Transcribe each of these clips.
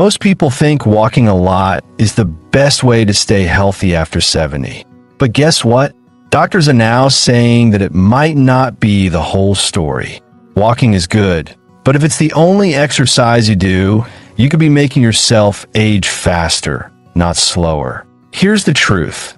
Most people think walking a lot is the best way to stay healthy after 70. But guess what? Doctors are now saying that it might not be the whole story. Walking is good, but if it's the only exercise you do, you could be making yourself age faster, not slower. Here's the truth.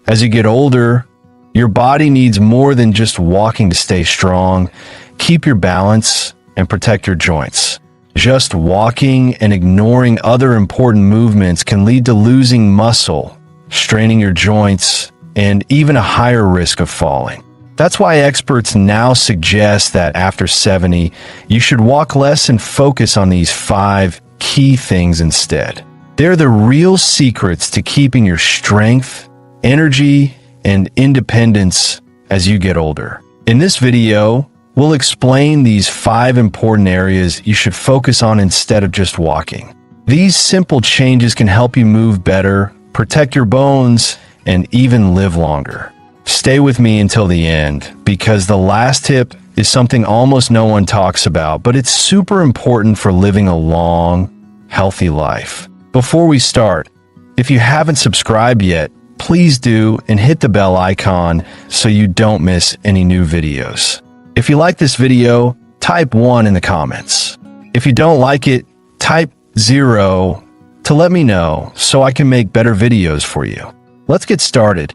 As you get older, your body needs more than just walking to stay strong, keep your balance, and protect your joints. Just walking and ignoring other important movements can lead to losing muscle, straining your joints, and even a higher risk of falling. That's why experts now suggest that after 70, you should walk less and focus on these 5 key things instead. They're the real secrets to keeping your strength, energy, and independence as you get older. In this video, we'll explain these 5 important areas you should focus on instead of just walking. These simple changes can help you move better, protect your bones, and even live longer. Stay with me until the end, because the last tip is something almost no one talks about, but it's super important for living a long, healthy life. Before we start, if you haven't subscribed yet, please do and hit the bell icon so you don't miss any new videos. If you like this video, type 1 in the comments. If you don't like it, type 0 to let me know so I can make better videos for you. Let's get started.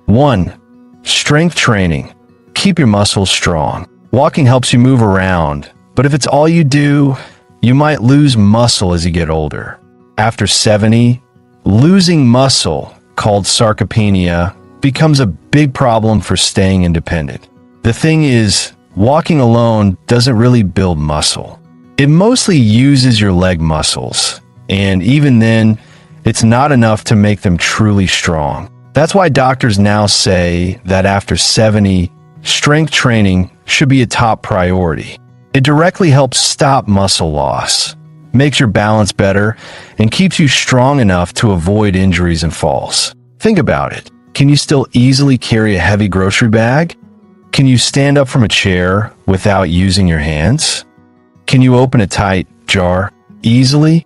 1. Strength training. Keep your muscles strong. Walking helps you move around, but if it's all you do, you might lose muscle as you get older. After 70, losing muscle, called sarcopenia, becomes a big problem for staying independent. The thing is, walking alone doesn't really build muscle. It mostly uses your leg muscles, and even then, it's not enough to make them truly strong. That's why doctors now say that after 70, strength training should be a top priority. It directly helps stop muscle loss, makes your balance better, and keeps you strong enough to avoid injuries and falls. Think about it. Can you still easily carry a heavy grocery bag? Can you stand up from a chair without using your hands? Can you open a tight jar easily?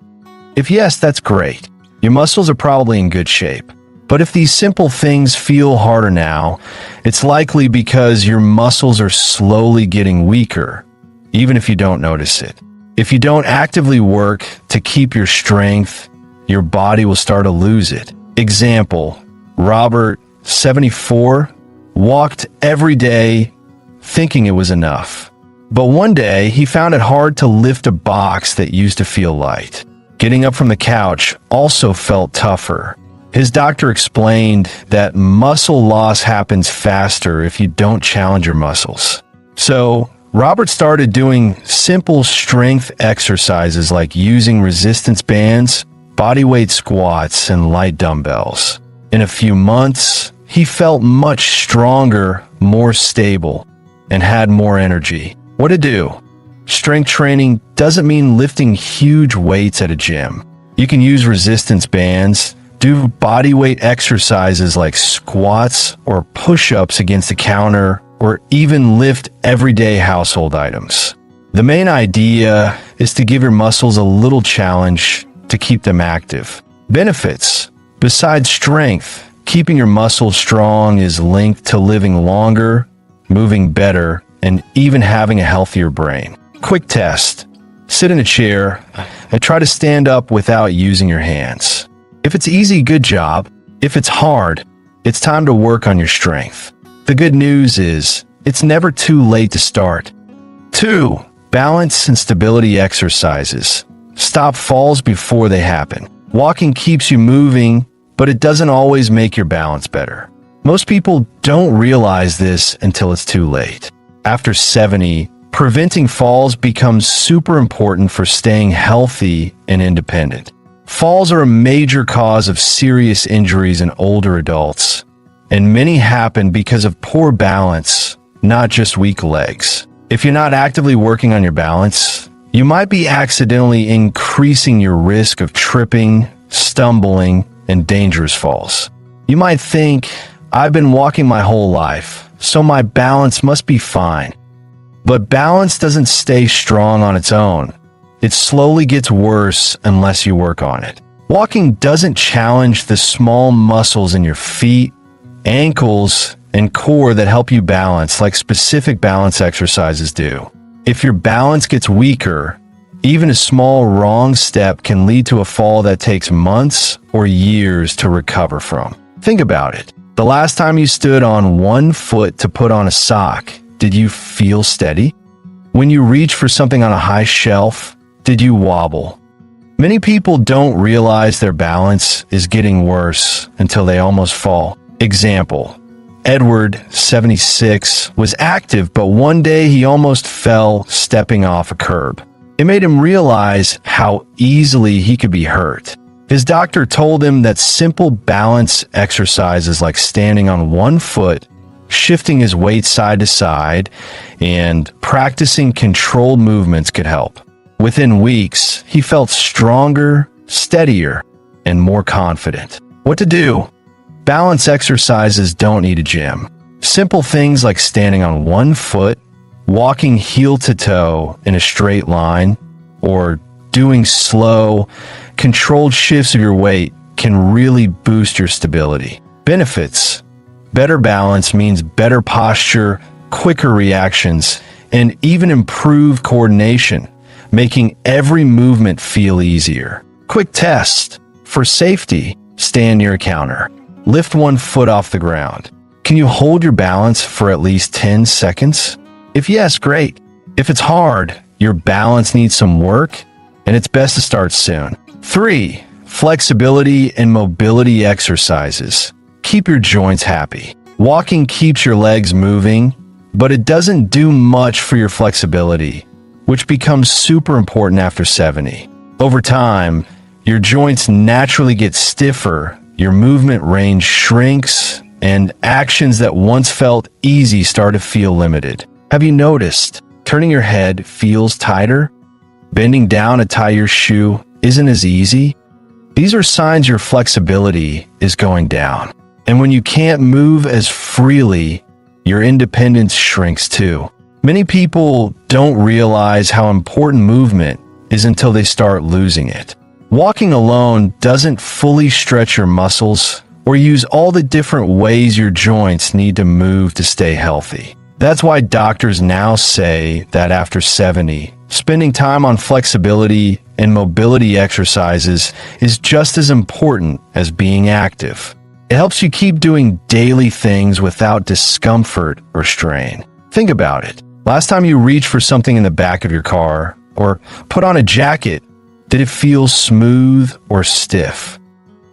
If yes, that's great. Your muscles are probably in good shape. But if these simple things feel harder now, it's likely because your muscles are slowly getting weaker, even if you don't notice it. If you don't actively work to keep your strength, your body will start to lose it. Example, Robert, 74, walked every day thinking it was enough. But one day, he found it hard to lift a box that used to feel light. Getting up from the couch also felt tougher. His doctor explained that muscle loss happens faster if you don't challenge your muscles. So, Robert started doing simple strength exercises like using resistance bands, bodyweight squats, and light dumbbells. In a few months, he felt much stronger, more stable, and had more energy. What to do? Strength training doesn't mean lifting huge weights at a gym. You can use resistance bands, do bodyweight exercises like squats or push-ups against the counter, or even lift everyday household items. The main idea is to give your muscles a little challenge to keep them active. Benefits. Besides strength, keeping your muscles strong is linked to living longer, moving better, and even having a healthier brain. Quick test. Sit in a chair and try to stand up without using your hands. If it's easy, good job. If it's hard, it's time to work on your strength. The good news is, it's never too late to start. 2. Balance and stability exercises. Stop falls before they happen. Walking keeps you moving, but it doesn't always make your balance better. Most people don't realize this until it's too late. After 70, preventing falls becomes super important for staying healthy and independent. Falls are a major cause of serious injuries in older adults, and many happen because of poor balance, not just weak legs. If you're not actively working on your balance, you might be accidentally increasing your risk of tripping, stumbling, and dangerous falls. You might think, I've been walking my whole life, so my balance must be fine. But balance doesn't stay strong on its own. It slowly gets worse unless you work on it. Walking doesn't challenge the small muscles in your feet, ankles, and core that help you balance like specific balance exercises do. If your balance gets weaker, even a small wrong step can lead to a fall that takes months or years to recover from. Think about it. The last time you stood on one foot to put on a sock, did you feel steady? When you reach for something on a high shelf, did you wobble? Many people don't realize their balance is getting worse until they almost fall. Example: Edward, 76, was active, but one day he almost fell stepping off a curb. It made him realize how easily he could be hurt. His doctor told him that simple balance exercises like standing on one foot, shifting his weight side to side, and practicing controlled movements could help. Within weeks, he felt stronger, steadier, and more confident. What to do? Balance exercises don't need a gym. Simple things like standing on one foot, walking heel to toe in a straight line, or doing slow, controlled shifts of your weight can really boost your stability. Benefits: better balance means better posture, quicker reactions, and even improved coordination, making every movement feel easier. Quick test. For safety, stand near a counter. Lift one foot off the ground. Can you hold your balance for at least 10 seconds? If yes, great. If it's hard, your balance needs some work, and it's best to start soon. 3. Flexibility and mobility exercises. Keep your joints happy. Walking keeps your legs moving, but it doesn't do much for your flexibility, which becomes super important after 70. Over time, your joints naturally get stiffer, your movement range shrinks, and actions that once felt easy start to feel limited. Have you noticed turning your head feels tighter? Bending down to tie your shoe isn't as easy? These are signs your flexibility is going down. And when you can't move as freely, your independence shrinks too. Many people don't realize how important movement is until they start losing it. Walking alone doesn't fully stretch your muscles or use all the different ways your joints need to move to stay healthy. That's why doctors now say that after 70, spending time on flexibility and mobility exercises is just as important as being active. It helps you keep doing daily things without discomfort or strain. Think about it. Last time you reached for something in the back of your car or put on a jacket, did it feel smooth or stiff?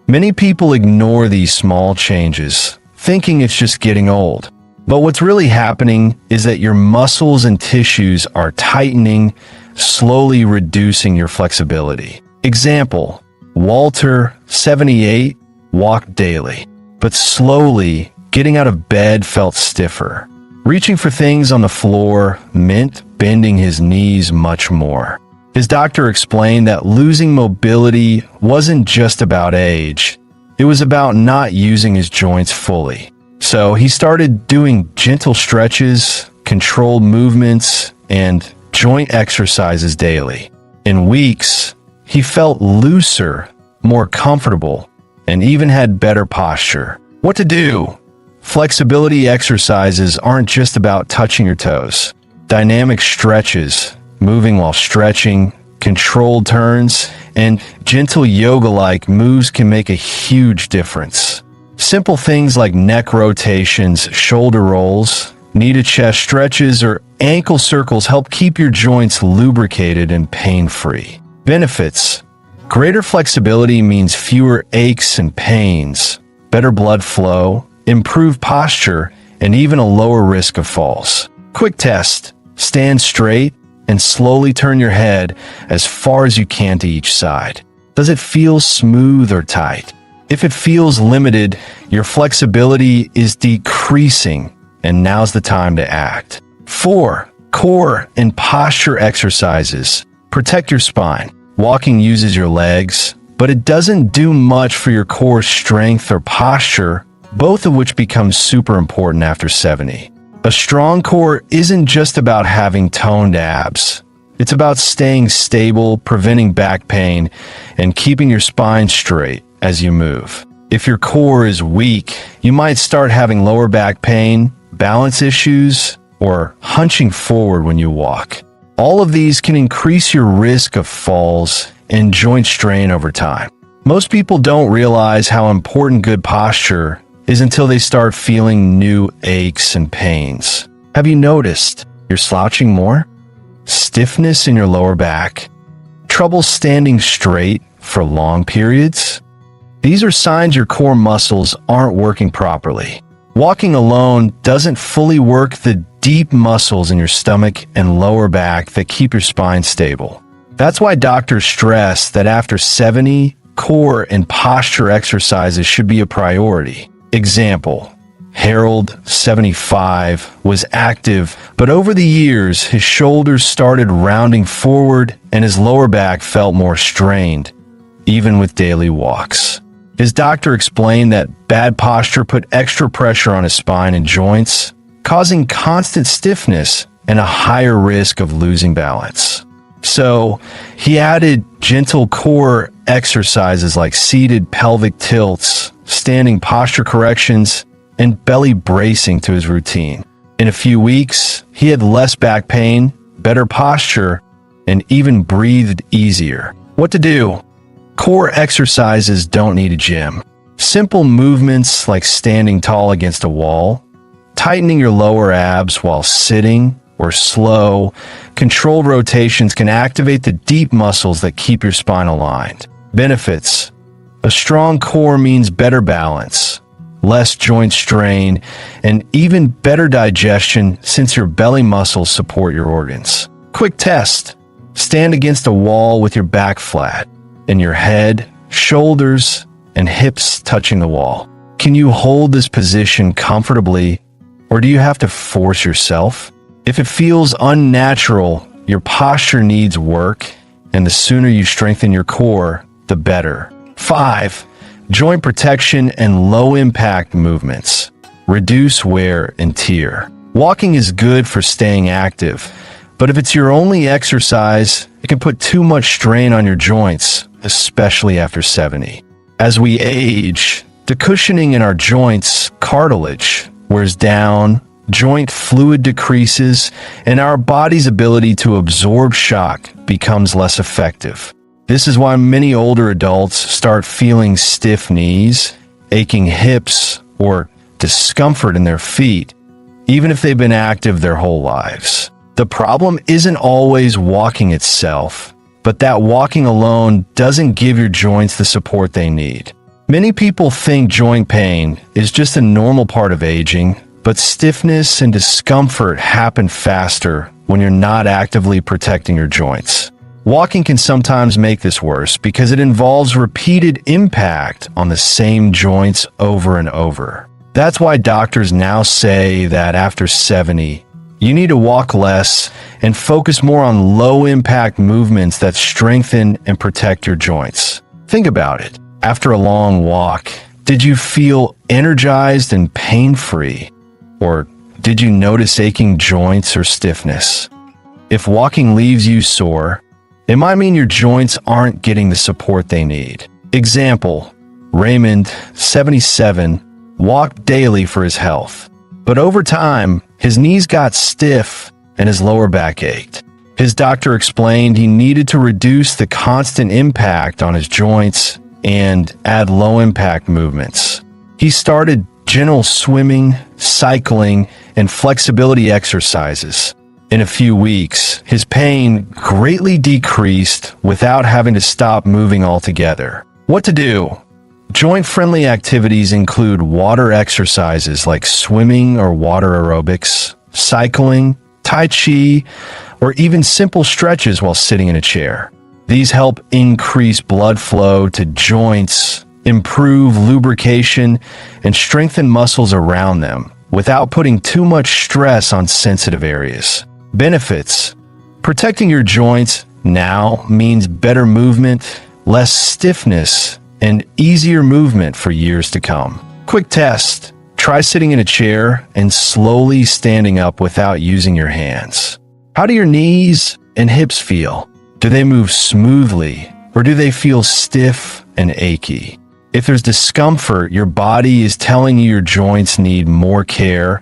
Many people ignore these small changes, thinking it's just getting old. But what's really happening is that your muscles and tissues are tightening, slowly reducing your flexibility. Example: Walter, 78, walked daily, but slowly getting out of bed felt stiffer. Reaching for things on the floor meant bending his knees much more. His doctor explained that losing mobility wasn't just about age. It was about not using his joints fully. So he started doing gentle stretches, controlled movements, and joint exercises daily. In weeks, he felt looser, more comfortable, and even had better posture. What to do? Flexibility exercises aren't just about touching your toes. Dynamic stretches, moving while stretching, controlled turns, and gentle yoga-like moves can make a huge difference. Simple things like neck rotations, shoulder rolls, knee to chest stretches, or ankle circles help keep your joints lubricated and pain-free. Benefits: greater flexibility means fewer aches and pains, better blood flow, improved posture, and even a lower risk of falls. Quick test: stand straight and slowly turn your head as far as you can to each side. Does it feel smooth or tight? If it feels limited, your flexibility is decreasing, and now's the time to act. 4. Core and posture exercises. Protect your spine. Walking uses your legs, but it doesn't do much for your core strength or posture, both of which become super important after 70. A strong core isn't just about having toned abs. It's about staying stable, preventing back pain, and keeping your spine straight as you move. If your core is weak, you might start having lower back pain, balance issues, or hunching forward when you walk. All of these can increase your risk of falls and joint strain over time. Most people don't realize how important good posture is until they start feeling new aches and pains. Have you noticed you're slouching more? Stiffness in your lower back? Trouble standing straight for long periods? These are signs your core muscles aren't working properly. Walking alone doesn't fully work the deep muscles in your stomach and lower back that keep your spine stable. That's why doctors stress that after 70, core and posture exercises should be a priority. Example, Harold, 75, was active, but over the years, his shoulders started rounding forward and his lower back felt more strained, even with daily walks. His doctor explained that bad posture put extra pressure on his spine and joints, causing constant stiffness and a higher risk of losing balance. So, he added gentle core exercises like seated pelvic tilts, standing posture corrections, and belly bracing to his routine. In a few weeks, he had less back pain, better posture, and even breathed easier. What to do? Core exercises don't need a gym. Simple movements like standing tall against a wall, tightening your lower abs while sitting, or slow, controlled rotations can activate the deep muscles that keep your spine aligned. Benefits: a strong core means better balance, less joint strain, and even better digestion since your belly muscles support your organs. Quick test. Stand against a wall with your back flat and your head, shoulders, and hips touching the wall. Can you hold this position comfortably, or do you have to force yourself? If it feels unnatural, your posture needs work, and the sooner you strengthen your core, the better. 5. Joint protection and low-impact movements. Reduce wear and tear. Walking is good for staying active, but if it's your only exercise, it can put too much strain on your joints, especially after 70. As we age, the cushioning in our joints, cartilage, wears down, joint fluid decreases, and our body's ability to absorb shock becomes less effective. This is why many older adults start feeling stiff knees, aching hips, or discomfort in their feet, even if they've been active their whole lives. The problem isn't always walking itself, but that walking alone doesn't give your joints the support they need. Many people think joint pain is just a normal part of aging, but stiffness and discomfort happen faster when you're not actively protecting your joints. Walking can sometimes make this worse because it involves repeated impact on the same joints over and over. That's why doctors now say that after 70, you need to walk less and focus more on low-impact movements that strengthen and protect your joints. Think about it. After a long walk, did you feel energized and pain-free? Or did you notice aching joints or stiffness? If walking leaves you sore, it might mean your joints aren't getting the support they need. Example, Raymond, 77, walked daily for his health. But over time, his knees got stiff and his lower back ached. His doctor explained he needed to reduce the constant impact on his joints and add low-impact movements. He started gentle swimming, cycling, and flexibility exercises. In a few weeks, his pain greatly decreased without having to stop moving altogether. What to do? Joint-friendly activities include water exercises like swimming or water aerobics, cycling, tai chi, or even simple stretches while sitting in a chair. These help increase blood flow to joints, improve lubrication, and strengthen muscles around them without putting too much stress on sensitive areas. Benefits: protecting your joints now means better movement, less stiffness, and easier movement for years to come. Quick test: try sitting in a chair and slowly standing up without using your hands. How do your knees and hips feel? Do they move smoothly, or do they feel stiff and achy? If there's discomfort, your body is telling you your joints need more care,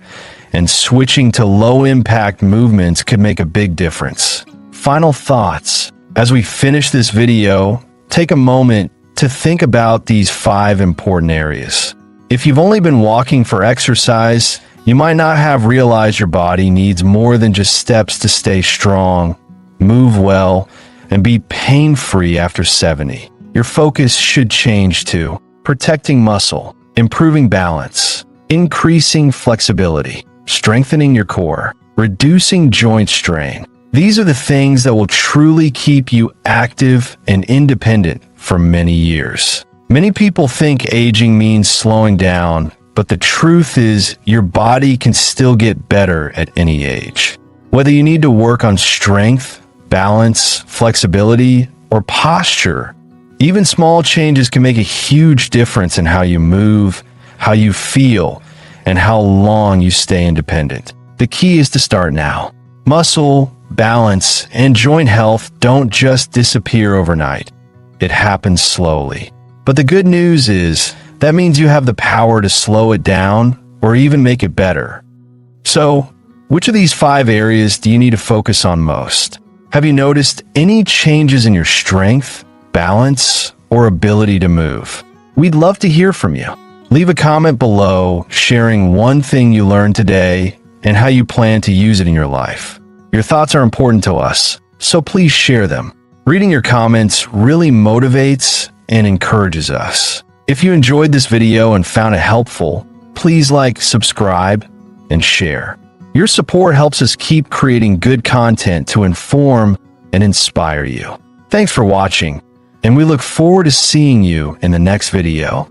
and switching to low-impact movements could make a big difference. Final thoughts. As we finish this video, take a moment to think about these 5 important areas. If you've only been walking for exercise, you might not have realized your body needs more than just steps to stay strong, move well, and be pain-free after 70. Your focus should change to protecting muscle, improving balance, increasing flexibility, strengthening your core, reducing joint strain. These are the things that will truly keep you active and independent for many years. Many people think aging means slowing down, but the truth is your body can still get better at any age. Whether you need to work on strength, balance, flexibility, or posture, even small changes can make a huge difference in how you move, how you feel, and how long you stay independent. The key is to start now. Muscle, balance, and joint health don't just disappear overnight. It happens slowly. But the good news is that means you have the power to slow it down or even make it better. So, which of these 5 areas do you need to focus on most? Have you noticed any changes in your strength, balance, or ability to move? We'd love to hear from you. Leave a comment below sharing one thing you learned today and how you plan to use it in your life. Your thoughts are important to us, so please share them. Reading your comments really motivates and encourages us. If you enjoyed this video and found it helpful, please like, subscribe, and share. Your support helps us keep creating good content to inform and inspire you. Thanks for watching, and we look forward to seeing you in the next video.